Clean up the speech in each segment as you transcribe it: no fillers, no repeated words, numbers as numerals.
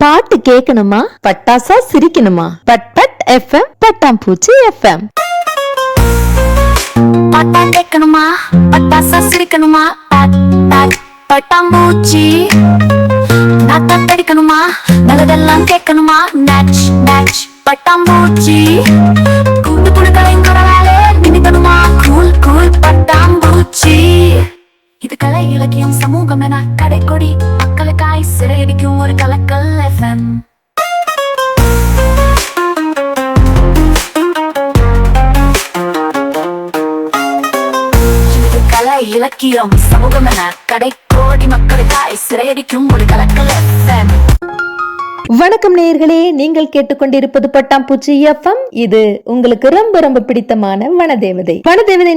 பாட்டு கேட்கணுமா? பட்டாசா சிரிக்கணுமா? But but FM, பட்டாம்பூச்சி எஃப்எம். பாட்டா கேட்கணுமா? பட்டாசா சிரிக்கணுமா? பட்டாம்பூச்சி நாட்டா படிக்கணுமா? நல்லதெல்லாம் கேட்கணுமா? நேச் நேச் பட்டாம்பூச்சி கூட்டு புடுக்கலையும் கடவாலே நினைக்கணுமா? கூல் கூல் பட்டாம்பூச்சி. இது கலை இலக்கியம் சமூகம் என கடைக்கொடி மக்களுக்காய் சிறையடிக்கும் ஒரு கலக்கல் எஃப்எம். இது கலை இலக்கியம் சமூகம் என கடைக்கோடி மக்களுக்காய் சிறையடிக்கும் ஒரு கலக்கல் எஃப்எம். வணக்கம் நேயர்களே, நீங்கள் கேட்டுக்கொண்டிருப்பது பட்டாம்பூச்சி எஃப்எம். இது உங்களுக்கு ரொம்ப ரொம்ப பிடித்தமான வனதேவதை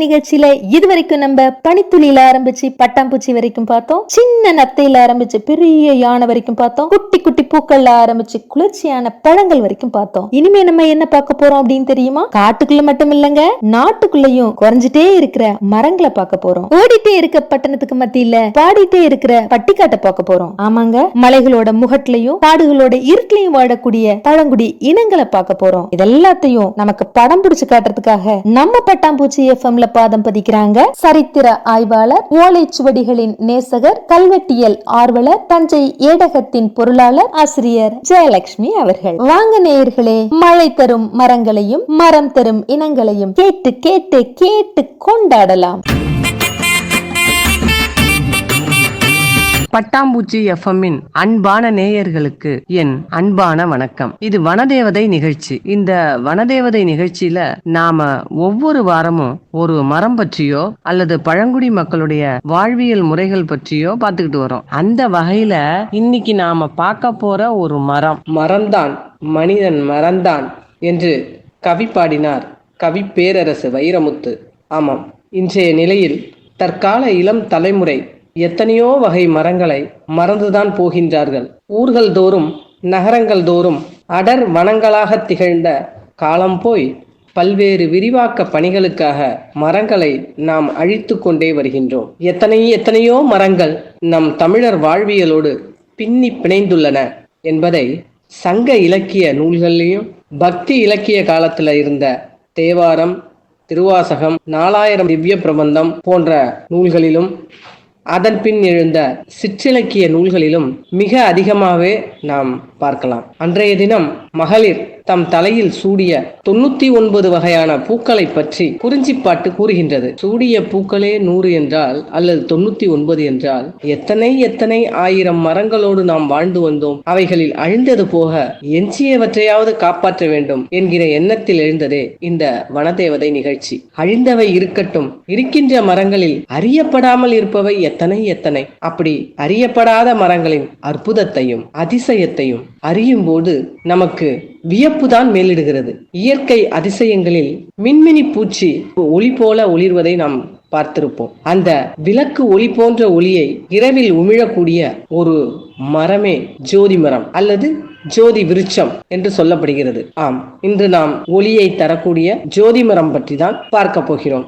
நிகழ்ச்சியில இதுவரைக்கும் நம்ம பனித்துளியில ஆரம்பிச்சு பட்டாம்பூச்சி வரைக்கும் பார்த்தோம், சின்ன நத்தையில ஆரம்பிச்சு பெரிய யானை வரைக்கும் பார்த்தோம், குட்டி குட்டி பூக்கள்ல ஆரம்பிச்சு குளிர்ச்சியான பழங்கள் வரைக்கும் பார்த்தோம். இனிமே நம்ம என்ன பார்க்க போறோம் அப்படின்னு தெரியுமா? காட்டுக்குள்ள மட்டும் இல்லங்க, நாட்டுக்குள்ளயும் குறைஞ்சிட்டே இருக்கிற மரங்களை பார்க்க போறோம். ஓடிட்டே இருக்க பட்டணத்துக்கு மத்தியில பாடிட்டே இருக்கிற பட்டிக்காட்டை பார்க்க போறோம். ஆமாங்க, மலைகளோட முகட்லையும் காடுகளோட இருட்டிலையும் வாழக்கூடிய பழங்குடி இனங்களை பார்க்க போறோம். இதெல்லாத்தையும் நமக்கு படம் பிடிச்சு காட்டுறதுக்காக நம்ம பட்டாம்பூச்சி எஃப்எம்ல பாதம் பதிக்கிறாங்க சரித்திர ஆய்வாளர், ஓலைச்சுவடிகளின் நேசகர், கல்வெட்டியல் ஆர்வலர், தஞ்சை ஏடகத்தின் பொருளாளர், ஆசிரியர் ஜெயலட்சுமி அவர்கள். வாங்க நேயர்களே, மழை தரும் மரங்களையும் மரம் தரும் இனங்களையும் கேட்டு கேட்டு கேட்டு கொண்டாடலாம். பட்டாம்பூச்சி எஃப்எம்மின் அன்பான நேயர்களுக்கு என் அன்பான வணக்கம். இது வனதேவதை நிகழ்ச்சி. இந்த வனதேவதை நிகழ்ச்சியில நாம ஒவ்வொரு வாரமும் ஒரு மரம் பற்றியோ அல்லது பழங்குடி மக்களுடைய வாழ்வியல் முறைகள் பற்றியோ பார்த்துக்கிட்டு வரோம். அந்த வகையில இன்னைக்கு நாம பார்க்க போற ஒரு மரம்தான் மனிதன் மறந்தான் என்று கவி பாடினார் கவி பேரரசு வைரமுத்து. ஆமாம், இன்றைய நிலையில் தற்கால இளம் தலைமுறை எத்தனையோ வகை மரங்களை மறந்துதான் போகின்றார்கள். ஊர்கள் தோறும் நகரங்கள் தோறும் அடர் வனங்களாக திகழ்ந்த காலம் போய் பல்வேறு விரிவாக்க பணிகளுக்காக மரங்களை நாம் அழித்து கொண்டே வருகின்றோம். எத்தனையோ மரங்கள் நம் தமிழர் வாழ்வியலோடு பின்னி பிணைந்துள்ளன என்பதை சங்க இலக்கிய நூல்களிலும் பக்தி இலக்கிய காலத்துல இருந்த தேவாரம், திருவாசகம், 4000 திவ்ய பிரபந்தம் போன்ற நூல்களிலும் அதன் பின் எழுந்த சிற்றிலக்கிய நூல்களிலும் மிக அதிகமாகவே நாம் பார்க்கலாம். அன்றைய தினம் மகளிர் தம் தலையில் சூடிய 99 வகையான பூக்களை பற்றி குறிஞ்சிப்பாட்டு கூறுகின்றது. சூடிய பூக்களே 100 என்றால் அல்லது 99 என்றால் எத்தனை ஆயிரம் மரங்களோடு நாம் வாழ்ந்து வந்தோம். அவைகளில் அழிந்தது போக எஞ்சியவற்றையாவது காப்பாற்ற வேண்டும் என்கிற எண்ணத்தில் எழுந்ததே இந்த வனதேவதை நிகழ்ச்சி. அழிந்தவை இருக்கட்டும், இருக்கின்ற மரங்களில் அறியப்படாமல் இருப்பவை எத்தனை. அப்படி அறியப்படாத மரங்களின் அற்புதத்தையும் அதிசயத்தையும் அறியும் போது நமக்கு வியப்புதான் மேலிடுகிறது. இயற்கை அதிசயங்களில் மின்மினி பூச்சி ஒளி போல ஒளிர்வதை நாம் பார்த்திருப்போம். அந்த விளக்கு ஒளி போன்ற ஒளியை இரவில் உமிழக்கூடிய ஒரு மரமே ஜோதி மரம் அல்லது ஜோதி விருட்சம் என்று சொல்லப்படுகிறது. ஆம், இன்று நாம் ஒளியை தரக்கூடிய ஜோதி மரம் பற்றி தான் பார்க்க போகிறோம்.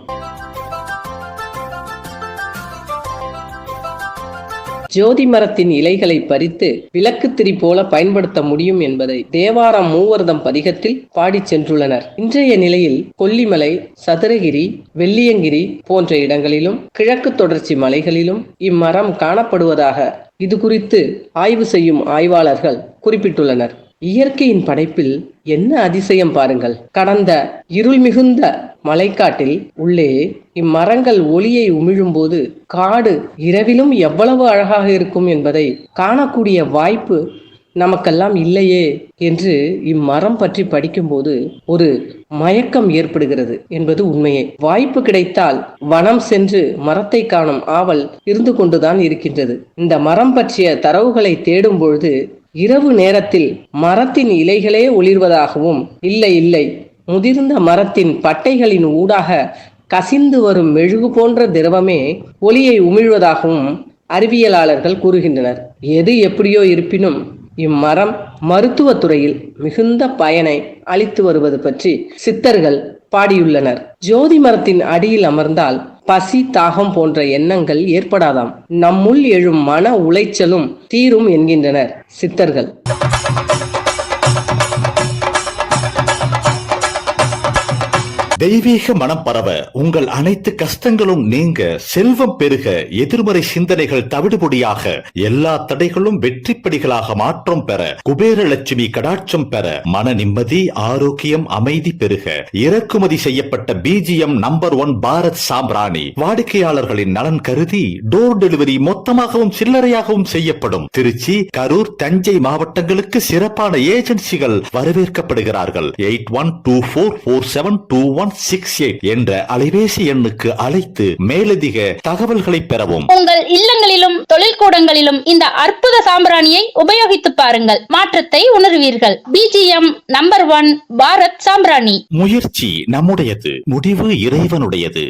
ஜோதி மரத்தின் இலைகளை பறித்து விளக்கு திரி போல பயன்படுத்த முடியும் என்பதை தேவாரம் மூவர்தம் பதிகத்தில் பாடி சென்றுள்ளனர். இன்றைய நிலையில் கொல்லிமலை, சதுரகிரி, வெள்ளியங்கிரி போன்ற இடங்களிலும் கிழக்கு தொடர்ச்சி மலைகளிலும் இம்மரம் காணப்படுவதாக இது குறித்து ஆய்வு செய்யும் ஆய்வாளர்கள் குறிப்பிட்டுள்ளனர். இயற்கையின் படைப்பில் என்ன அதிசயம் பாருங்கள். கடந்த இருள் மிகுந்த மலைக்காட்டில் உள்ளே இம்மரங்கள் ஒளியை உமிழும்போது காடு இரவிலும் எவ்வளவு அழகாக இருக்கும் என்பதை காணக்கூடிய வாய்ப்பு நமக்கெல்லாம் இல்லையே என்று இம்மரம் பற்றி படிக்கும்போது ஒரு மயக்கம் ஏற்படுகிறது என்பது உண்மையே. வாய்ப்பு கிடைத்தால் வனம் சென்று மரத்தை காணும் ஆவல் இருந்து கொண்டுதான் இருக்கின்றது. இந்த மரம் பற்றிய தரவுகளை தேடும் பொழுது இரவு நேரத்தில் மரத்தின் இலைகளே ஒளிர்வதாகவும், இல்லை முதிர்ந்த மரத்தின் பட்டைகளின் ஊடாக கசிந்து வரும் மெழுகு போன்ற திரவமே ஒளியை உமிழ்வதாகவும் அறிவியலாளர்கள் கூறுகின்றனர். எது எப்படியோ இருப்பினும் இம்மரம் மருத்துவத்துறையில் மிகுந்த பயனை அளித்து வருவது பற்றி சித்தர்கள் பாடியுள்ளனர். ஜோதி மரத்தின் அடியில் அமர்ந்தால் பசி, தாகம் போன்ற எண்ணங்கள் ஏற்படாதாம். நம்முள் எழும் மன உளைச்சலும் தீரும் என்கின்றனர் சித்தர்கள். தெய்வீக மனம் பரவ, உங்கள் அனைத்து கஷ்டங்களும் நீங்க, செல்வம் பெருக, எதிர்மறை சிந்தனைகள் தவிடுபொடியாக, எல்லா தடைகளும் வெற்றிப்படிகளாக மாற்றம் பெற, குபேரலட்சுமி கடாட்சம் பெற, மன நிம்மதி, ஆரோக்கியம், அமைதி பெருக, இறக்குமதி செய்யப்பட்ட பிஜிஎம் நம்பர் 1 பாரத் சாம்பிராணி வாடிக்கையாளர்களின் நலன் கருதி டோர் டெலிவரி மொத்தமாகவும் சில்லறையாகவும் செய்யப்படும். திருச்சி, கரூர், தஞ்சை மாவட்டங்களுக்கு சிறப்பான ஏஜென்சிகள் வரவேற்கப்படுகிறார்கள். 8124472168 என்ற அலைபேசி எண்ணுக்கு அழைத்து மேலதிக தகவல்களை பெறவும். உங்கள் இல்லங்களிலும் தொழில் கூடங்களிலும் இந்த அற்புத சாம்பிராணியை உபயோகித்து பாருங்கள், மாற்றத்தை உணர்வீர்கள். பிஜிஎம் நம்பர் 1 பாரத் சாம்பிராணி. முயற்சி நம்முடையது, முடிவு இறைவனுடையது.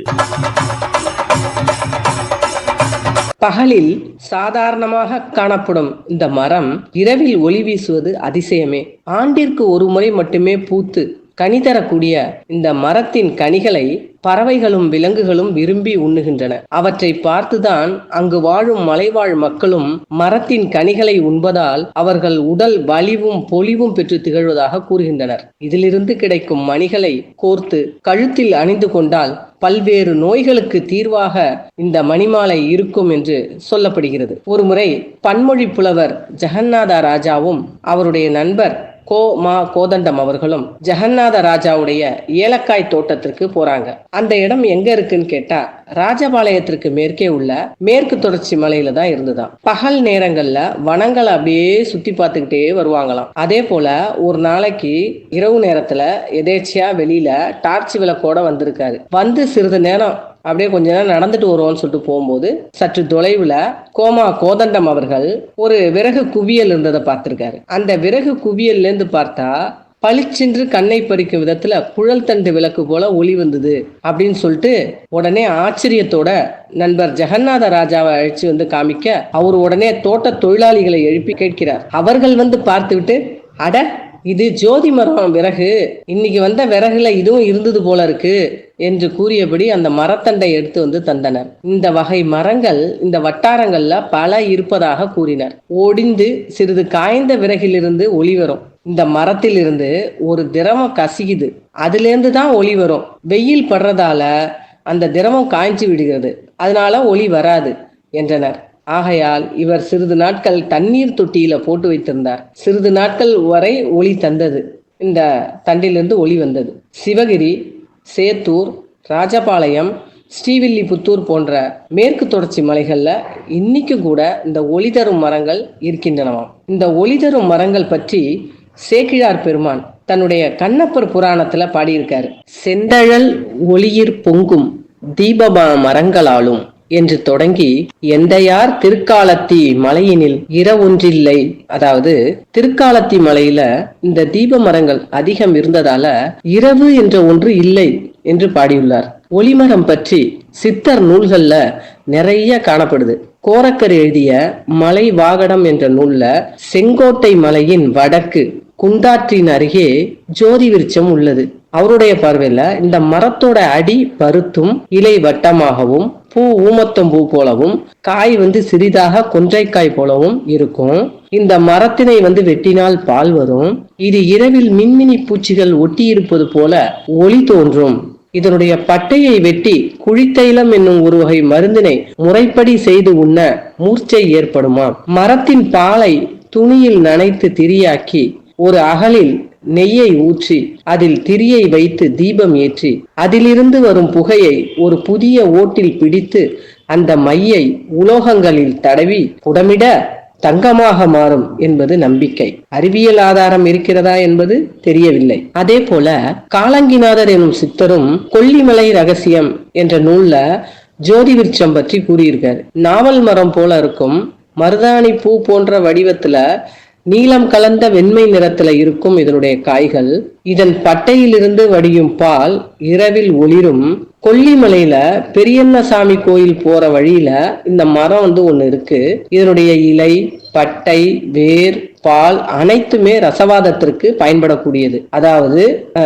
பகலில் சாதாரணமாக காணப்படும் இந்த மரம் இரவில் ஒளி வீசுவது அதிசயமே. ஆண்டிற்கு ஒரு முறை மட்டுமே பூத்து கனி தரக்கூடிய இந்த மரத்தின் கனிகளை பறவைகளும் விலங்குகளும் விரும்பி உண்ணுகின்றன. அவற்றை பார்த்துதான் அங்கு வாழும் மலைவாழ் மக்களும் மரத்தின் கனிகளை உண்பதால் அவர்கள் உடல் வலிவும் பொலிவும் பெற்று திகழ்வதாக கூறுகின்றனர். இதிலிருந்து கிடைக்கும் மணிகளை கோர்த்து கழுத்தில் அணிந்து கொண்டால் பல்வேறு நோய்களுக்கு தீர்வாக இந்த மணிமாலை இருக்கும் என்று சொல்லப்படுகிறது. ஒருமுறை பன்மொழி புலவர் ஜெகநாத ராஜாவும் அவருடைய நண்பர் கோதண்டம் அவர்களும் ஜெகநாத ராஜாவுடைய ஏலக்காய் தோட்டத்திற்கு போறாங்க. அந்த இடம் எங்க இருக்குன்னு கேட்டா ராஜபாளையத்திற்கு மேற்கே உள்ள மேற்கு தொடர்ச்சி மலையில தான் இருந்துதான். பகல் நேரங்கள்ல வனங்களை அப்படியே சுத்தி பார்த்துக்கிட்டே வருவாங்களாம். அதே போல ஒரு நாளைக்கு இரவு நேரத்துல எதேச்சியா வெளியில டார்ச் விளக்கோட வந்திருக்காரு. வந்து சிறிது நேரம் அப்படியே கொஞ்ச நேரம் நடந்துட்டு வருவோம்னு சொல்லிட்டு போகும்போது சற்று தொலைவுல கோதண்டம் அவர்கள் ஒரு விறகு குவியல் இருந்ததை பார்த்திருக்காரு. அந்த விறகு குவியல்ல இருந்து பார்த்தா பளிச்சென்று கண்ணை பறிக்கும் விதத்துல குழல் தண்டு விளக்கு போல ஒளி வந்தது அப்படின்னு சொல்லிட்டு உடனே ஆச்சரியத்தோட நண்பர் ஜெகநாத ராஜாவை அழைச்சு வந்து காமிக்க அவர் உடனே தோட்ட தொழிலாளிகளை எழுப்பி கேட்கிறார். அவர்கள் வந்து பார்த்துவிட்டு, அட இது ஜோதி மரம் விறகு, இன்னைக்கு வந்த விறகுல இதுவும் இருந்தது போல இருக்கு என்று கூறியபடி அந்த மரத்தண்டை எடுத்து வந்து தந்தனர். இந்த வகை மரங்கள் இந்த வட்டாரங்கள்ல பல இருப்பதாக கூறினர். ஒடிந்து சிறிது காய்ந்த விறகிலிருந்து ஒளி வரும். இந்த மரத்திலிருந்து ஒரு திரவம் கசியுது, அதுல இருந்து தான் ஒளி வரும். வெயில் படுறதால அந்த திரவம் காய்ச்சி விடுகிறது, அதனால ஒளி வராது என்றனர். ஆகையால் இவர் சிறிது நாட்கள் தண்ணீர் தொட்டியில போட்டு வைத்திருந்தார். சிறிது நாட்கள் வரை ஒளி தந்தது, இந்த தண்டிலிருந்து ஒளி வந்தது. சிவகிரி, சேத்தூர், ராஜபாளையம், ஸ்ரீவில்லிபுத்தூர் போன்ற மேற்கு தொடர்ச்சி மலைகள்ல இன்னைக்கு கூட இந்த ஒளி தரும் மரங்கள் இருக்கின்றனவாம். இந்த ஒளி தரும் மரங்கள் பற்றி சேக்கிழார் பெருமான் தன்னுடைய கண்ணப்பர் புராணத்துல பாடியிருக்காரு. செந்தழல் ஒளியிற் பொங்கும் தீபமா மரங்களாலும் என்று தொடங்கி எந்தையார் திருக்காலத்தி மலையினில் இரவொன்றில்லை, அதாவது திருக்காலத்தி மலையில இந்த தீப மரங்கள் அதிகம் இருந்ததால இரவு என்ற ஒன்று இல்லை என்று பாடியுள்ளார். ஒளிமரம் பற்றி சித்தர் நூல்கள்ல நிறைய காணப்படுது. கோரக்கர் எழுதிய மலை வாகடம் என்ற நூல்ல செங்கோட்டை மலையின் வடக்கு குண்டாற்றின் அருகே ஜோதி விருட்சம் உள்ளது. அவருடைய பார்வையில இந்த மரத்தோட அடி பருத்தும் இலை வட்டமாகவும் பூ ஊமத்தம் பூ போலவும் காய் சிறிதாக கொன்றைக்காய் போலவும் இருக்கும். இந்த மரத்தினை வெட்டினால் பால் வரும். இது இரவில் மின்மினி பூச்சிகள் ஒட்டி இருப்பது போல ஒளி தோன்றும். இதனுடைய பட்டையை வெட்டி குழித்தைலம் என்னும் ஒரு வகை மருந்தினை முறைப்படி செய்து உண்ண மூர்ச்சை ஏற்படுமா. மரத்தின் பாலை துணியில் நனைத்து திரியாக்கி ஒரு அகலில் நெய்யை ஊற்றி அதில் திரியை வைத்து தீபம் ஏற்றி அதிலிருந்து வரும் புகையை ஒரு புதிய ஓட்டில் பிடித்து அந்த மையை உலோகங்களில் தடவி புடமிட தங்கமாக மாறும் என்பது நம்பிக்கை. அறிவியல் ஆதாரம் இருக்கிறதா என்பது தெரியவில்லை. அதே போல காலங்கிநாதர் எனும் சித்தரும் கொல்லிமலை ரகசியம் என்ற நூல்ல ஜோதி விருட்சம் பற்றி கூறியிருக்காரு. நாவல் மரம் போல இருக்கும், மருதாணி பூ போன்ற வடிவத்துல நீலம் கலந்த வெண்மை நிறத்துல இருக்கும் இதனுடைய காய்கள். இதன் பட்டையிலிருந்து வடியும் பால் இரவில் ஒளிரும். கொல்லிமலையில பெரியண்ணசாமி கோயில் போற வழியில இந்த மரம் ஒண்ணு இருக்கு. இதனுடைய இலை, பட்டை, வேர், பால் அனைத்துமே ரசவாதத்திற்கு பயன்படக்கூடியது. அதாவது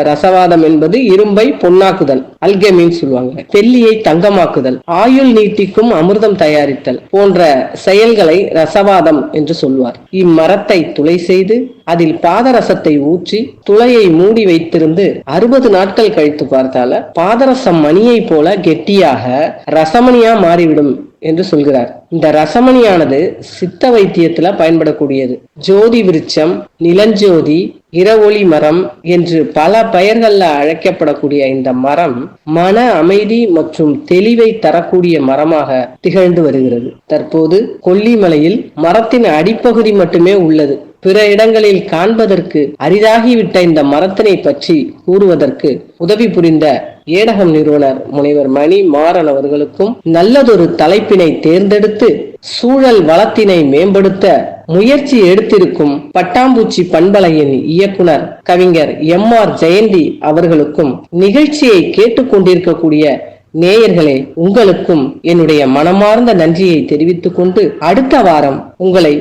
ரசவாதம் என்பது இரும்பை பொன்னாக்குதல், அல்கெமின்னு சொல்லுவாங்க, வெள்ளியை தங்கமாக்குதல், ஆயுள் நீட்டிக்கும் அமிர்தம் தயாரித்தல் போன்ற செயல்களை ரசவாதம் என்று சொல்வார். இம்மரத்தை துளை செய்து அதில் பாதரசத்தை ஊற்றி துளையை மூடி வைத்திருந்து 60 நாட்கள் கழித்து பார்த்தால பாதரசம் மணியை போல கெட்டியாக ரசமணியா மாறிவிடும் என்று சொல்கிறார். இந்த ரசமணியானது சித்த வைத்தியத்துல பயன்படக்கூடியது. ஜோதி விருட்சம், நிலஞ்சோதி, இரவொளி மரம் என்று பல பெயர்கள்ல அழைக்கப்படக்கூடிய இந்த மரம் மன அமைதி மற்றும் தெளிவை தரக்கூடிய மரமாக திகழ்ந்து வருகிறது. தற்போது கொல்லிமலையில் மரத்தின் அடிப்பகுதி மட்டுமே உள்ளது. பிற இடங்களில் காண்பதற்கு அரிதாகிவிட்ட இந்த மரத்தினை பற்றி கூறுவதற்கு உதவி புரிந்த ஏடகம் நிறுவனர் முனைவர் மணி மாறன் அவர்களுக்கும் நல்லதொரு தலைப்பினை தேர்ந்தெடுத்து சூழல் வளத்தினை மேம்படுத்த முயற்சி எடுத்திருக்கும் பட்டாம்பூச்சி பண்பலையின் இயக்குனர் கவிஞர் MR ஜெயந்தி அவர்களுக்கும் நிகழ்ச்சியை கேட்டுக்கொண்டிருக்கக்கூடிய நேயர்களே உங்களுக்கும் என்னுடைய மனமார்ந்த நன்றியை தெரிவித்துக் கொண்டு அடுத்த வாரம் உங்களை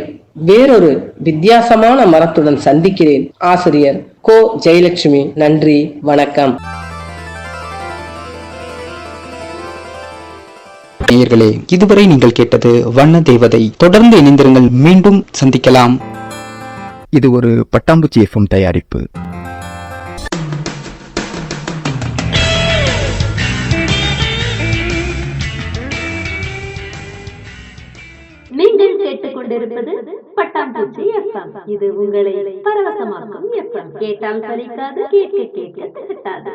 வேறொரு வித்தியாசமான மரத்துடன் சந்திக்கிறேன். ஆசிரியர் கோ ஜெயலட்சுமி. நன்றி, வணக்கம். நேயர்களே, இதுவரை நீங்கள் கேட்டது வண்ண தேவதை. தொடர்ந்து இணைந்திருங்கள், மீண்டும் சந்திக்கலாம். இது ஒரு பட்டாம்பூச்சி எஃப்எம் தயாரிப்பு. நீங்கள் கேட்டுக்கொண்டிருப்பது பட்டாம்பூச்சி எஃப்எம். இது உங்களை பரவசமாக்கும் எஃப்எம். கேட்டால் சலிக்காது, கேட்க கேட்க திகட்டாது.